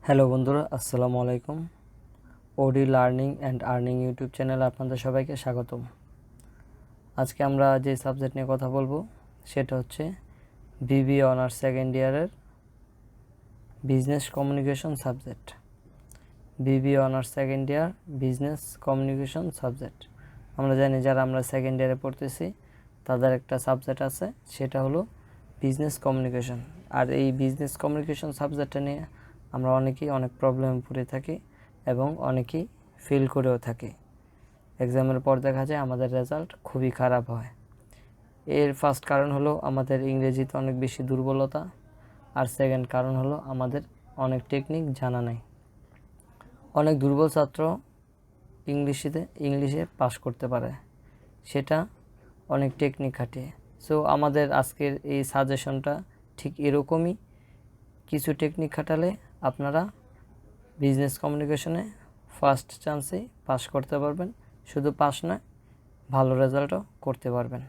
Hello বন্ধুরা, আসসালামু আলাইকুম। ওডি লার্নিং অ্যান্ড আর্নিং ইউটিউব চ্যানেলে আপনাদের সবাইকে স্বাগতম। আজকে আমরা যে সাবজেক্ট নিয়ে কথা বলবো সেটা হচ্ছে বিবিএ অনার্স সেকেন্ড ইয়ারের business communication subject. BBA honours second year business communication subject. আমরা জানি যারা আমরা সেকেন্ড ইয়ারে পড়তেছি তাদের একটা সাবজেক্ট আছে, সেটা হলো বিজনেস কমিউনিকেশন। আর এই বিজনেস কমিউনিকেশন সাবজেক্টটা নিয়ে আমরা অনেকেই অনেক প্রবলেমে পড়ে থাকি এবং অনেকেই ফেল করেও থাকি। এক্সামের পর দেখা যায় আমাদের রেজাল্ট খুবই খারাপ হয়। এর ফার্স্ট কারণ হলো আমাদের ইংরেজিতে অনেক বেশি দুর্বলতা, আর সেকেন্ড কারণ হলো আমাদের অনেক টেকনিক জানা নাই। অনেক দুর্বল ছাত্র ইংলিশে পাস করতে পারে, সেটা অনেক টেকনিক খাটিয়ে। সো আমাদের আজকের এই সাজেশনটা ঠিক এরকমই। কিছু টেকনিক খাটালে আপনারা বিজনেস কমিউনিকেশনে ফার্স্ট চান্সে পাস করতে পারবেন। শুধু পাস নয়, ভালো রেজাল্টও করতে পারবেন।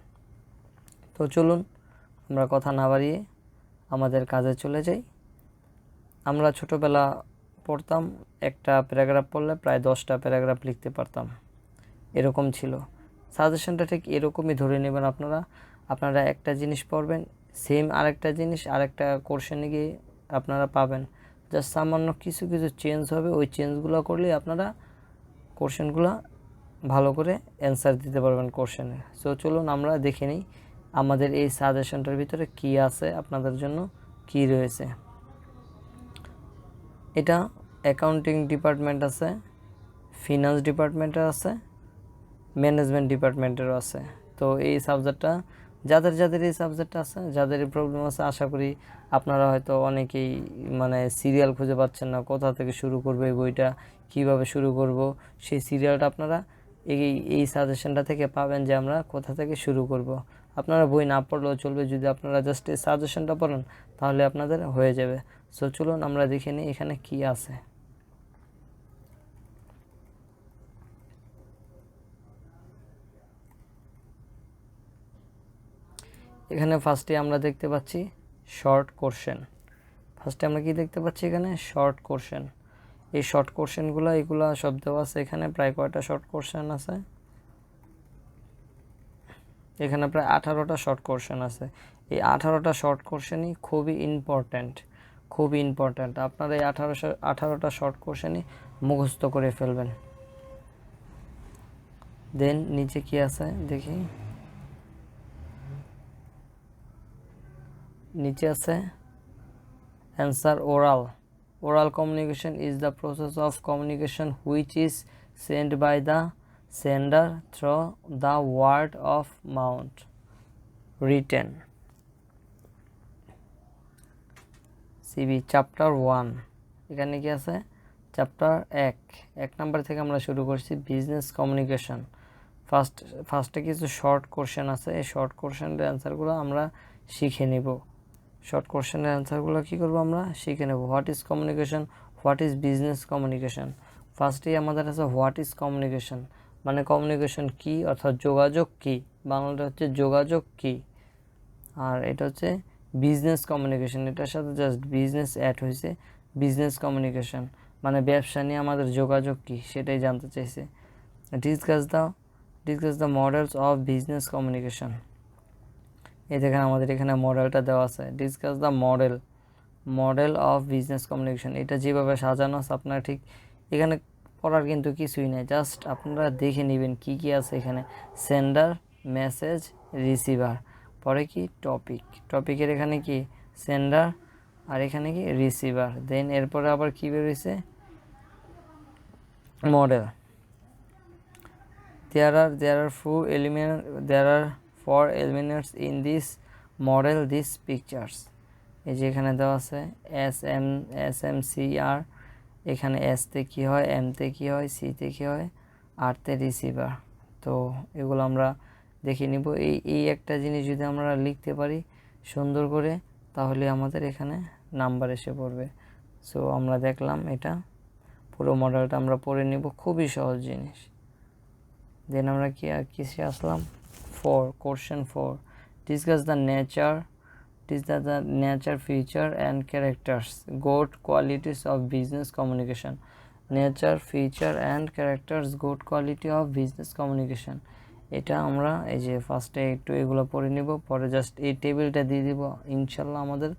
তো চলুন আমরা কথা না বাড়িয়ে আমাদের কাজে চলে যাই। আমরা ছোটোবেলা পড়তাম, একটা প্যারাগ্রাফ পড়লে প্রায় 10টা প্যারাগ্রাফ লিখতে পারতাম, এরকম ছিল। সাজেশনটা ঠিক এরকমই ধরে নেবেন। আপনারা একটা জিনিস পড়বেন, সেম আরেকটা জিনিস আরেকটা কোশ্চেনে গিয়ে আপনারা পাবেন। জাস্ট সামান্য কিছু কিছু চেঞ্জ হবে, ওই চেঞ্জগুলো করলেই আপনারা কোশ্চেনগুলো ভালো করে অ্যান্সার দিতে পারবেন কোশ্চেনে। সো চলুন আমরা দেখে নিই আমাদের এই সাজেশনটার ভিতরে কি আছে, আপনাদের জন্য কি রয়েছে। এটা অ্যাকাউন্টিং ডিপার্টমেন্ট আছে, ফিনান্স ডিপার্টমেন্টের আছে, ম্যানেজমেন্ট ডিপার্টমেন্টেরও আছে। তো এই সাবজেক্টটা যাদের এই সাবজেক্টটা আছে, যাদের এই প্রবলেম আছে, আশা করি আপনারা হয়তো অনেকেই সিরিয়াল খুঁজে পাচ্ছেন না, কোথা থেকে শুরু করবো, এই বইটা কিভাবে শুরু করব, সেই সিরিয়ালটা আপনারা এই সাজেশনটা থেকে পাবেন যে আমরা কোথা থেকে শুরু করব। আপনারা বই না পড়লেও চলবে, যদি আপনারা জাস্ট এই সাজেশনটা পড়েন তাহলে আপনাদের হয়ে যাবে। সো চলুন আমরা দেখে নিই এখানে কি আছে। এখানে ফার্স্টে আমরা দেখতে পাচ্ছি শর্ট কোশ্চেন। ফার্স্টে আমরা কি দেখতে পাচ্ছি এখানে শর্ট কোশ্চেন। এই শর্ট কোশ্চেনগুলো এগুলো সব দেওয়া আছে এখানে। প্রায় কয়টা শর্ট কোশ্চেন আছে এখানে? প্রায় 18টা শর্ট কোশ্চেন আছে। এই 18টা শর্ট কোশ্চেনই খুবই ইম্পর্ট্যান্ট। আপনারা এই 18টা শর্ট কোশ্চেনই মুখস্থ করে ফেলবেন। দেন নিচে কি আছে দেখি। নিচে আছে answer oral communication is the process of communication which is sent by the sender through the word of mouth written. CB chapter 1 এখানে কি আছে? চ্যাপ্টার 1 নাম্বার থেকে আমরা শুরু করছি বিজনেস কমিউনিকেশন। ফার্স্টে কিছু শর্ট কোশ্চেন আছে, এই শর্ট কোশ্চেনের অ্যান্সারগুলো আমরা শিখে নিব। শর্ট কোশ্চেনের অ্যান্সারগুলো কী করবো আমরা শিখে নেব। What is communication, what is business communication. ফার্স্টেই আমাদের আছে হোয়াট ইজ কমিউনিকেশন, মানে কমিউনিকেশন কী, অর্থাৎ যোগাযোগ কী। বাংলাটা হচ্ছে যোগাযোগ কী। আর এটা হচ্ছে বিজনেস কমিউনিকেশন, এটার সাথে জাস্ট বিজনেস অ্যাড হয়েছে। বিজনেস কমিউনিকেশন মানে ব্যবসা নিয়ে আমাদের যোগাযোগ কী সেটাই জানতে চাইছে। Discuss the models of business communication. এই দেখেন আমাদের এখানে মডেলটা দেওয়া আছে। Discuss the model of business communication. এটা যেভাবে সাজানো আছে আপনারা ঠিক এখানে পড়ার কিন্তু কিছুই নেই, জাস্ট আপনারা দেখে নেবেন কি কি আছে এখানে। সেন্ডার, মেসেজ, রিসিভার, পরে কি টপিকের এখানে কি সেন্ডার, আর এখানে কি রিসিভার। দেন এরপরে আবার কি বেরোইছে model. there are four elements in this model, these pictures. এই যে এখানে দেওয়া আছে এস এম সি আর। এখানে এস তে কী হয়, এম তে কী হয়, সি তে কী হয়, আর তে রিসিভার। তো এগুলো আমরা দেখে নিব। এই একটা জিনিস যদি আমরা লিখতে পারি সুন্দর করে, তাহলে আমাদের এখানে নাম্বার এসে পড়বে। সো আমরা দেখলাম এটা পুরো মডেলটা আমরা পড়ে নিব, খুবই সহজ জিনিস। দেন আমরা কিসে আসলাম? Question 4, discuss the nature the nature, feature and characters, good qualities of business communication. Nature, feature and characters, good quality of business communication. এটা আমরা এই যে ফার্স্টে একটু এগুলো পড়ে নিব, পরে জাস্ট এই টেবিলটা দিয়ে দিব, ইনশাল্লাহ আমাদের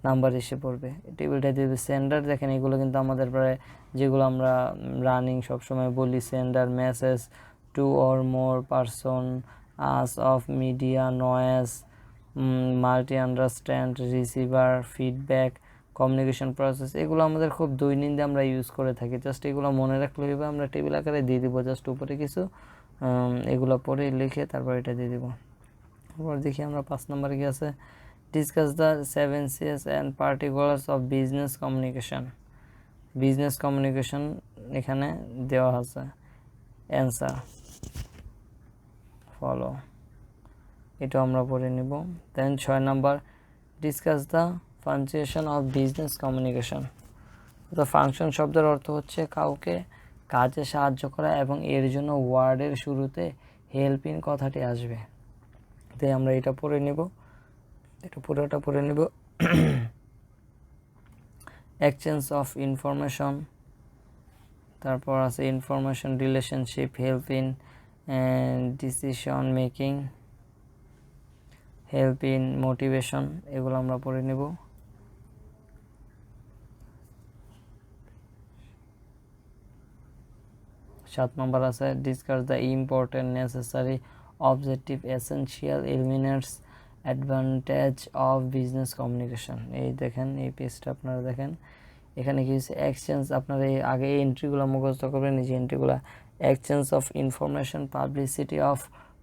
নাম্বার এসে পড়বে। টেবিলটা দিয়ে দেবে। সেন্ডার দেখেন এগুলো কিন্তু আমাদের প্রায় যেগুলো আমরা রানিং সবসময় বলি, sender message to or more person, us of media, noise, multi understand, receiver, feedback, communication process, এগুলো আমাদের খুব দৈনন্দিন আমরা ইউজ করে থাকি। জাস্ট এগুলো মনে রাখলে হবে, আমরা টেবিল আকারে দিয়ে দিব, জাস্ট উপরে কিছু এগুলো পরে লিখে তারপর এটা দিয়ে দিব। তারপর দেখি আমরা 5 নম্বরে কি আছে, discuss the 7 C's and particulars of business communication. Business communication এখানে দেওয়া আছে, অ্যান্সার ফলো, এটা আমরা পড়ে নিব। দেন 6 number, discuss the function of business communication. তো ফাংশন শব্দের অর্থ হচ্ছে কাউকে কাজে সাহায্য করা, এবং এর জন্য ওয়ার্ডের শুরুতে হেল্প ইন কথাটি আসবে। তাই আমরা এটা পড়ে নেব, এটা পুরোটা পড়ে নেব। এক্সচেঞ্জ অফ ইনফরমেশন, তারপর আছে information relationship, help in decision making, help in motivation, এগুলো আমরা পড়ে নেব। সাত নম্বর আছে, discuss the important, necessary, objective, essential elements, advantage of business communication. এই দেখেন এই পেজটা আপনারা দেখেন, এখানে কি হচ্ছে, এক্সচেঞ্জ, আপনারা এই আগে এই এন্ট্রিগুলো মুখস্থ করবেন, এই যে এন্ট্রিগুলো, exchange of information, publicity of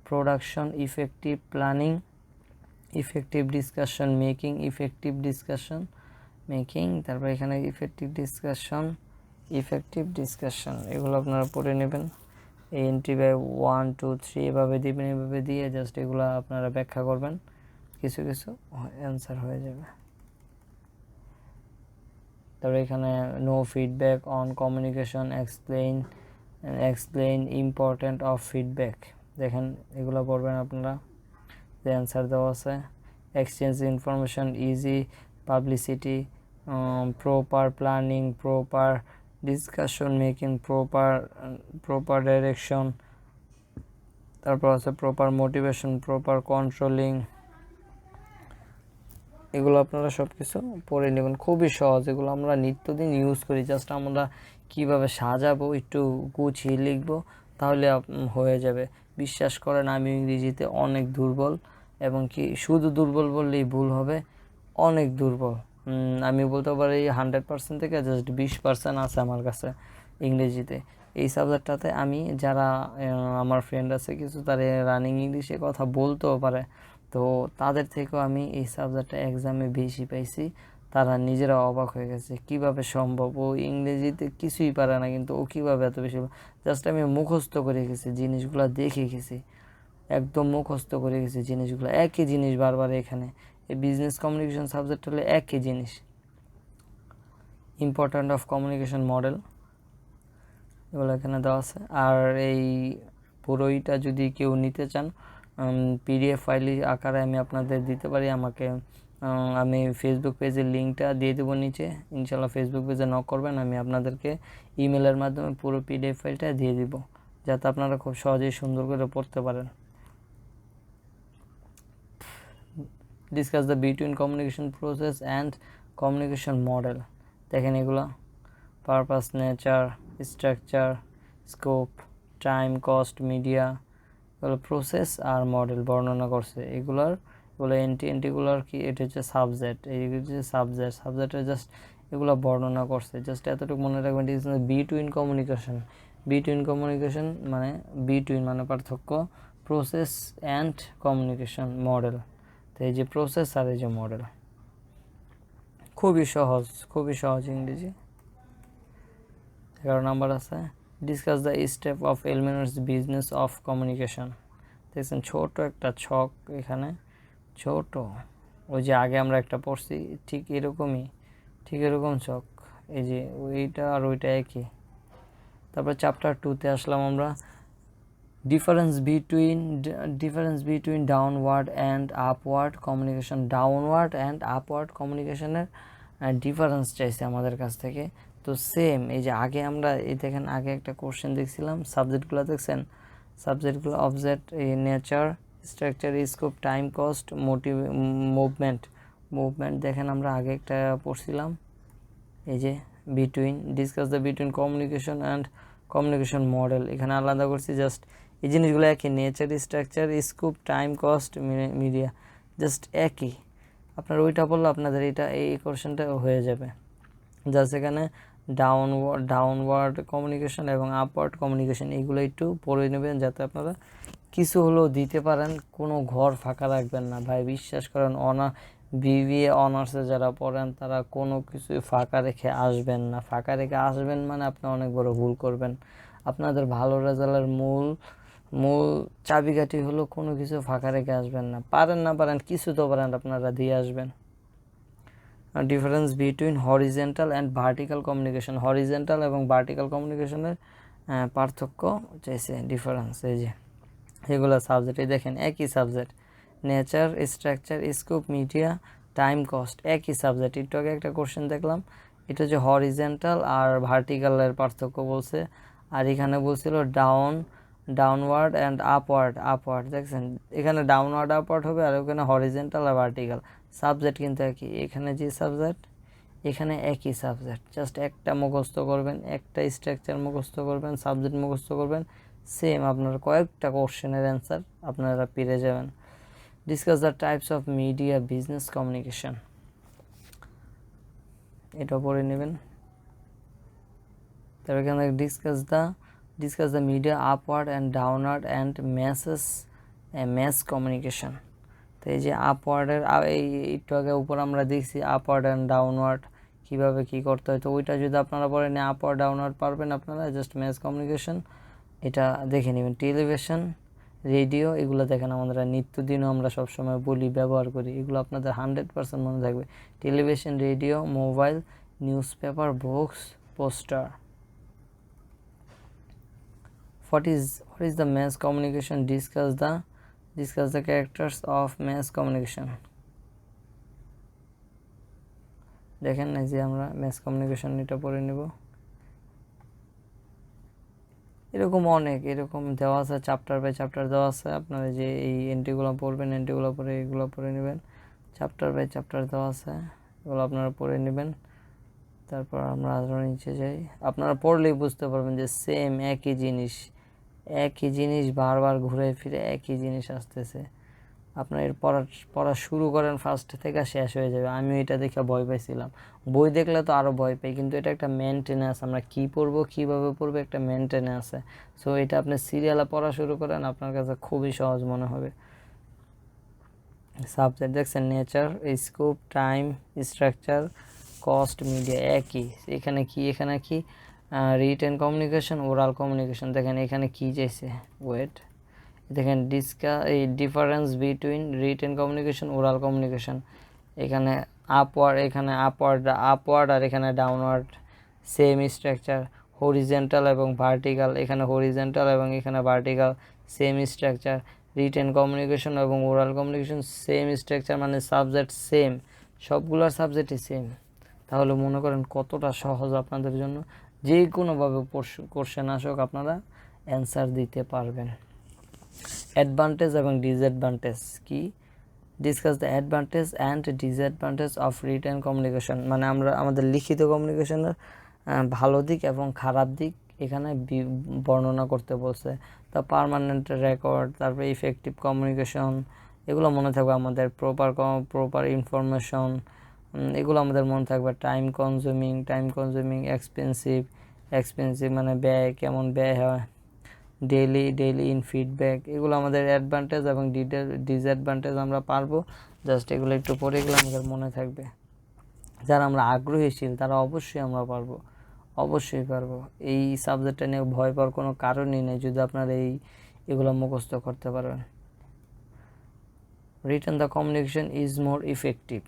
production, effective planning, effective discussion making, effective discussion making, তারপর এখানে ইফেক্টিভ ডিসকাশন, এগুলো আপনারা পড়ে নেবেন। এই এন্ট্রি বাই 1 2 3 এভাবে দিবেন, এভাবে দিয়ে জাস্ট এগুলো আপনারা ব্যাখ্যা করবেন, কিছু কিছু অ্যান্সার হয়ে যাবে। তারপরে এখানে no feedback on communication, explain important of feedback, দেখেন এগুলো পড়বেন আপনারা, যে অ্যান্সার দেওয়া আছে। Exchange information, easy publicity, proper planning, proper discussion making, proper direction, তারপর আছে প্রপার মোটিভেশন, প্রপার কন্ট্রোলিং, এগুলো আপনারা সব কিছু পড়ে নেবেন, খুবই সহজ, এগুলো আমরা নিত্যদিন ইউজ করি। জাস্ট আমরা কিভাবে সাজাবো, একটু গুছিয়ে লিখবো, তাহলে হয়ে যাবে। বিশ্বাস করেন আমি ইংরেজিতে অনেক দুর্বল, এবং কি শুধু দুর্বল বললেই ভুল হবে, অনেক দুর্বল। আমি বলতে পারি 100% থেকে জাস্ট 20% আছে আমার কাছে ইংরেজিতে। এই সাবজেক্টটাতে আমি যারা আমার ফ্রেন্ড আছে কিছু, তারা রানিং ইংলিশে কথা বলতেও পারে, তো তাদের থেকেও আমি এই সাবজেক্টটা এক্সামে বেশি পাইছি। তারা নিজেরা অবাক হয়ে গেছে, কিভাবে সম্ভব, ও ইংরেজিতে কিছুই পারে না কিন্তু ও কীভাবে এত বেশি। জাস্ট আমি মুখস্থ করে গেছি, জিনিসগুলো দেখে গেছি, একদম মুখস্থ করে গেছি জিনিসগুলো, একই জিনিস বারবার। এখানে এই বিজনেস কমিউনিকেশন সাবজেক্ট হলে একই জিনিস। ইম্পর্ট্যান্ট অফ কমিউনিকেশন মডেল, এগুলো এখানে দেওয়া আছে। আর এই পুরোইটা যদি কেউ নিতে চান, পিডিএফ ফাইল আকারে আমি আপনাদের দিতে পারি। আমি ফেসবুক পেজের লিঙ্কটা দিয়ে দেবো নিচে, ইনশাল্লাহ ফেসবুক পেজে নক করবেন, আমি আপনাদেরকে ইমেলের মাধ্যমে পুরো পিডিএফ ফাইলটা দিয়ে দিব, যাতে আপনারা খুব সহজেই সুন্দর করে পড়তে পারেন। Discuss the between communication process and communication model, দেখেন এগুলো purpose, nature, structure, scope, time, cost, media, এগুলো প্রসেস আর মডেল বর্ণনা করছে। এগুলো এন্ট্রিগুলোর কি, এটা হচ্ছে সাবজেক্ট, এই হচ্ছে সাবজেক্টের জাস্ট এগুলো বর্ণনা করছে। জাস্ট এতটুকু মনে রাখবেন, বিটুইন কমিউনিকেশন মানে বিটুইন মানে পার্থক্য, প্রসেস অ্যান্ড কমিউনিকেশন মডেল, তো এই যে প্রসেস আর এই যে মডেল, খুবই সহজ ইংরেজি। 11 নাম্বার আছে, discuss the step of elements business of communication. দেখছেন ছোট একটা ছক, এখানে ছোট, ওই যে আগে আমরা একটা পড়ছি ঠিক এরকম ছক, এই যে ওইটা আর ওইটা একই। তারপর চ্যাপ্টার 2-তে আসলাম আমরা, difference between downward and upward communication, downward and upward কমিউনিকেশনের ডিফারেন্স চাইছে আমাদের কাছ থেকে। তো সেম এই যে আগে আমরা এই দেখেন আগে একটা কোশ্চেন দেখছিলাম, সাবজেক্টগুলো দেখছেন, সাবজেক্টগুলো object, nature, structure, scope, time, cost, movement দেখেন আমরা আগে একটা পড়ছিলাম, এই যে discuss the between communication and communication model, এখানে আলাদা করছি। জাস্ট এই জিনিসগুলো একই, nature, structure, scope, time, cost, media, just একই। আপনার ওইটা পড়লে আপনাদের এই কোশ্চেনটা হয়ে যাবে। জাস্ট এখানে ডাউনওয়ার্ড কমিউনিকেশন এবং আপওয়ার্ড কমিউনিকেশন এইগুলো একটু পড়ে নেবেন, যাতে আপনারা কিছু হলেও দিতে পারেন, কোনো ঘর ফাঁকা রাখবেন না ভাই, বিশ্বাস করেন। বিবিএ অনার্সে যারা পড়েন তারা কোনো কিছু ফাঁকা রেখে আসবেন না। ফাঁকা রেখে আসবেন মানে আপনি অনেক বড় ভুল করবেন। আপনাদের ভালো রেজাল্টের মূল চাবিকাঠি হলো কোনো কিছু ফাঁকা রেখে আসবেন না। পারেন কিছু তো পারেন, আপনারা দিয়ে আসবেন। Difference between horizontal and vertical communication, horizontal এবং ভার্টিক্যাল কমিউনিকেশনের পার্থক্য চাইছে, ডিফারেন্স। এই যে এগুলো সাবজেক্ট, এই দেখেন একই subject, nature, structure, scope, media, time, cost, একই সাবজেক্ট। একটু আগে একটা কোশ্চেন দেখলাম, এটা হচ্ছে হরিজেন্টাল আর ভার্টিক্যালের পার্থক্য বলছে, আর এখানে বলছিল ডাউনওয়ার্ড অ্যান্ড আপওয়ার্ড দেখছেন, এখানে ডাউনওয়ার্ড আপওয়ার্ড হবে, আর ওখানে হরিজেন্টাল আর ভার্টিক্যাল। সাবজেক্ট কিন্তু একই, এখানে যে সাবজেক্ট এখানে একই সাবজেক্ট, জাস্ট একটা মুখস্থ করবেন, একটা স্ট্রাকচার মুখস্থ করবেন, সাবজেক্ট মুখস্থ করবেন, সেম আপনার কয়েকটা কোশ্চেনের অ্যান্সার আপনারা পেরে যাবেন। Discuss the types of media business communication, এটা পড়ে নেবেন। তারপর এখানে discuss the media upward and downward and mass communication. তো এই যে আপওয়ার্ডের একটু আগে উপর আমরা দেখছি আপওয়ার্ড অ্যান্ড ডাউনওয়ার্ড কীভাবে কী করতে হয়, তো ওইটা যদি আপনারা পড়েন আপওয়ার্ড ডাউনওয়ার্ড পারবেন আপনারা, জাস্ট ম্যাস কমিউনিকেশন এটা দেখে নেবেন। টেলিভিশন, রেডিও, এগুলো দেখেন আমরা নিত্যদিনও আমরা সবসময় বলি, ব্যবহার করি, এগুলো আপনাদের 100% মনে থাকবে। Television, radio, mobile, news paper, books, poster. What is the mass communication? Discuss the characters of mass communication. দেখেন এই যে আমরা mass communication এটা পড়ে নেব। এরকম দেওয়া আছে, চ্যাপ্টার বাই চ্যাপ্টার দেওয়া আছে, আপনারা যে এই এন্ট্রিগুলো পড়বেন, এন্ট্রিগুলো পড়ে এগুলো পড়ে নেবেন, চ্যাপ্টার বাই চ্যাপ্টার দেওয়া আছে, এগুলো আপনারা পড়ে নেবেন। তারপর আমরা আরও নিচে যাই, আপনারা পড়লেই বুঝতে পারবেন যে সেম একই জিনিস বারবার ঘুরে ফিরে একই জিনিস আসতেছে। আপনার এর পড়া শুরু করেন ফার্স্ট থেকে শেষ হয়ে যাবে। আমি এটা দেখে ভয় পাইছিলাম, বই দেখলে তো আরও ভয় পাই, কিন্তু এটা একটা মেনটেন্যান্স, আমরা কী পড়বো কীভাবে পড়বো একটা মেনটেন্যান্স আছে। সো এটা আপনি সিরিয়ালে পড়া শুরু করেন, আপনার কাছে খুবই সহজ মনে হবে। সাবজেক্ট দেখছেন, nature, scope, time, structure, cost, media, একই। এখানে কি রিটেন কমিউনিকেশন, ওরাল কমিউনিকেশন, দেখেন এখানে কি চাইছে, দেখেন difference between written communication, oral communication. এখানে আপওয়ার্ড আর এখানে ডাউনওয়ার্ড, সেম স্ট্রাকচার। হরিজেন্টাল এবং ভার্টিক্যাল, এখানে হরিজেন্টাল এবং এখানে vertical, same structure. Written communication এবং ওরাল কমিউনিকেশন, সেম স্ট্রাকচার, মানে সাবজেক্ট সেম, সবগুলোর সাবজেক্টই সেম। তাহলে মনে করেন কতটা সহজ আপনাদের জন্য, যে কোনোভাবে কোশ্চেন আসুক আপনারা অ্যান্সার দিতে পারবেন। অ্যাডভান্টেজ এবং ডিসঅ্যাডভান্টেজ কি? Discuss the advantage and disadvantage of written communication, মানে আমরা আমাদের লিখিত কমিউনিকেশনের ভালো দিক এবং খারাপ দিক এখানে বর্ণনা করতে বলছে। তা পার্মানেন্ট রেকর্ড, তারপরে ইফেক্টিভ কমিউনিকেশন, এগুলো মনে থাকবে আমাদের। প্রপার ইনফরমেশন, এগুলো আমাদের মনে থাকবে। টাইম কনজিউমিং, এক্সপেন্সিভ মানে ব্যয়, কেমন ব্যয় হয়। ডেইলি ইন ফিডব্যাক, এগুলো আমাদের অ্যাডভান্টেজ এবং ডিসঅ্যাডভান্টেজ আমরা পারবো। জাস্ট এগুলো একটু পড়ে গেলে আমাদের মনে থাকবে। যারা আমরা আগ্রহীশীল তারা অবশ্যই পারবো। এই সাবজেক্টটা নিয়ে ভয় পাওয়ার কোনো কারণই নেই যদি আপনারা এগুলো মুখস্থ করতে পারবেন। Written the communication is more effective.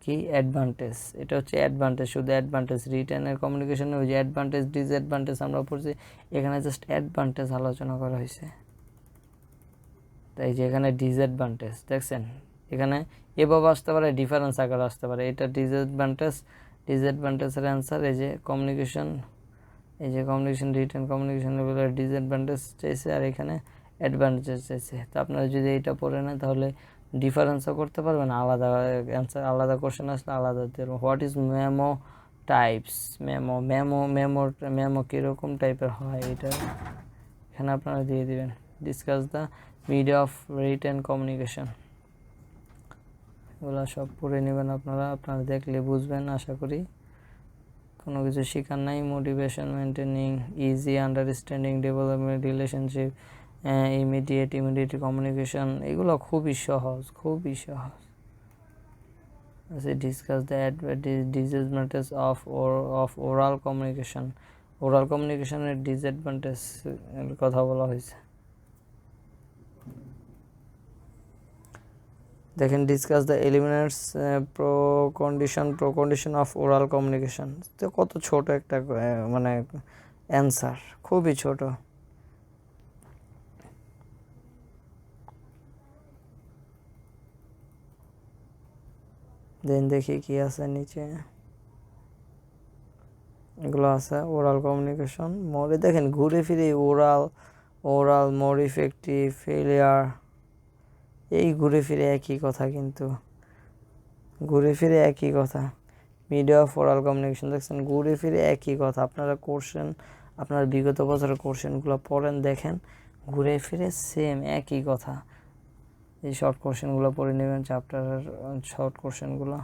কি অ্যাডভান্টেজ, এটা হচ্ছে অ্যাডভান্টেজ, শুধু অ্যাডভান্টেজ। রিটেনের কমিউনিকেশনে ওই যে অ্যাডভান্টেজ ডিসঅ্যাডভান্টেজ আমরা পড়ছি, এখানে জাস্ট অ্যাডভান্টেজ আলোচনা করা হয়েছে। তাই যে এখানে ডিসঅ্যাডভান্টেজ দেখছেন, এখানে এভাবে আসতে পারে, ডিফারেন্স আকারে আসতে পারে। এটা ডিসঅ্যাডভান্টেজের অ্যান্সার। এই যে কমিউনিকেশন, এই যে কমিউনিকেশন রিটেন কমিউনিকেশন লেভেলের ডিসঅ্যাডভান্টেজ চাইছে, আর এখানে অ্যাডভান্টেজ চাইছে। তো আপনারা যদি এইটা পড়ে নেন তাহলে ডিফারেন্সও করতে পারবেন, আলাদা অ্যান্সার, আলাদা কোশ্চেন আসলে আলাদা দিতে পারবেন। What is memo types, memo কীরকম টাইপের হয়, এটা এখানে আপনারা দিয়ে দিবেন। Discuss the media of written communication, এগুলো সব পড়ে নেবেন আপনারা দেখলে বুঝবেন আশা করি, কোনো কিছু শেখার নাই। Motivation, maintaining easy understanding, development, relationship, immediate communication, এগুলো খুবই সহজ, খুবই সহজ। Discuss the disadvantage of oral communication, oral কমিউনিকেশনের ডিসঅ্যাডভান্টেজ কথা বলা হয়েছে। দেখেন, discuss the elements pro condition of oral communication. তো কত ছোট একটা মানে অ্যান্সার, খুবই ছোট। দেন দেখি কি আছে নিচে, এগুলো আছে ওরাল কমিউনিকেশন মোরে। দেখেন ঘুরে ফিরে ওরাল মোর ইফেক্টিভ, ফেলিয়ার, এই ঘুরে ফিরে একই কথা, কিন্তু ঘুরে ফিরে একই কথা। মিডিয়া অফ ওরাল কমিউনিকেশন দেখছেন, ঘুরে ফিরে একই কথা। আপনারা কোশ্চেন, আপনার বিগত বছরের কোশ্চেনগুলো পড়েন, দেখেন ঘুরে ফিরে সেম একই কথা। এই শর্ট কোশ্চেনগুলো পড়ে নেবেন, চ্যাপ্টারের শর্ট কোশ্চেনগুলো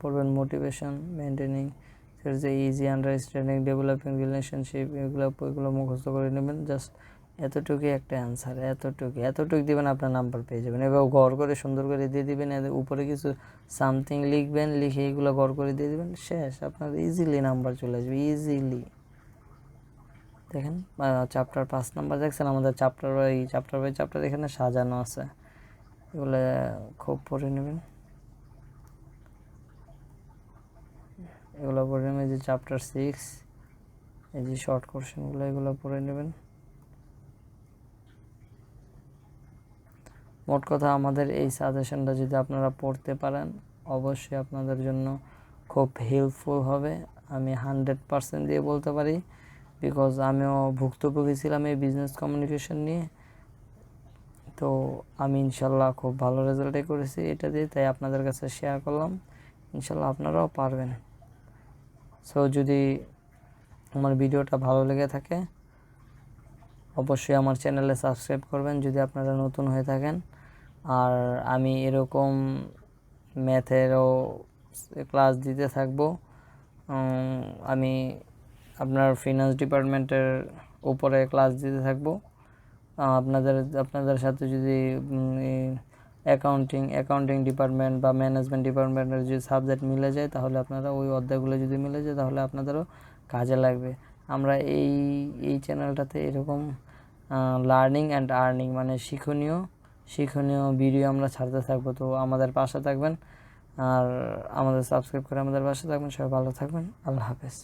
পড়বেন। Motivation, maintaining easy understanding, developing relationship, এগুলো মুখস্থ করে নেবেন। জাস্ট এতটুকুই একটা অ্যান্সার, এতটুকু দিবেন, আপনার নাম্বার পেয়ে যাবেন। এবার গড় করে সুন্দর করে দিয়ে দিবেন, এদের উপরে কিছু সামথিং লিখবেন, লিখে এগুলো গড় করে দিয়ে দিবেন, শেষ, আপনার ইজিলি নাম্বার চলে আসবে, ইজিলি। দেখেন চ্যাপ্টার 5 নাম্বার দেখছেন, আমাদের চ্যাপ্টার বাই চ্যাপ্টার এখানে সাজানো আছে, এগুলো খুব পড়ে নেবেন। এগুলো পড়ে নেবেন। যে চ্যাপ্টার 6, এই যে শর্ট কোশ্চেনগুলো, এগুলো পড়ে নেবেন। মোট কথা, আমাদের এই সাজেশনটা যদি আপনারা পড়তে পারেন, অবশ্যই আপনাদের জন্য খুব হেল্পফুল হবে। আমি 100% দিয়ে বলতে পারি, বিকজ আমিও ভুক্তভোগী ছিলাম এই বিজনেস কমিউনিকেশন নিয়ে। তো আমি ইনশাল্লাহ খুব ভালো রেজাল্টই করেছি এটা দিয়ে, তাই আপনাদের কাছে শেয়ার করলাম। ইনশাল্লাহ আপনারাও পারবেন। সো যদি আমার ভিডিওটা ভালো লেগে থাকে, অবশ্যই আমার চ্যানেলে সাবস্ক্রাইব করবেন যদি আপনারা নতুন হয়ে থাকেন। আর আমি এরকম ম্যাথেরও ক্লাস দিতে থাকবো। আমি আপনার ফিনান্স ডিপার্টমেন্টের উপরে ক্লাস দিতে থাকবো। আপনাদের সাথে যদি অ্যাকাউন্টিং ডিপার্টমেন্ট বা ম্যানেজমেন্ট ডিপার্টমেন্টের যদি সাবজেক্ট মিলে যায়, তাহলে আপনারা ওই অধ্যায়গুলো যদি মিলে যায়, তাহলে আপনাদেরও কাজে লাগবে। আমরা এই চ্যানেলটাতে এরকম লার্নিং অ্যান্ড আর্নিং, মানে শিক্ষণীয় ভিডিও আমরা ছাড়তে থাকবো। তো আমাদের পাশে থাকবেন, আর আমাদের সাবস্ক্রাইব করে আমাদের পাশে থাকবেন। সবাই ভালো থাকবেন, আল্লাহ হাফেজ।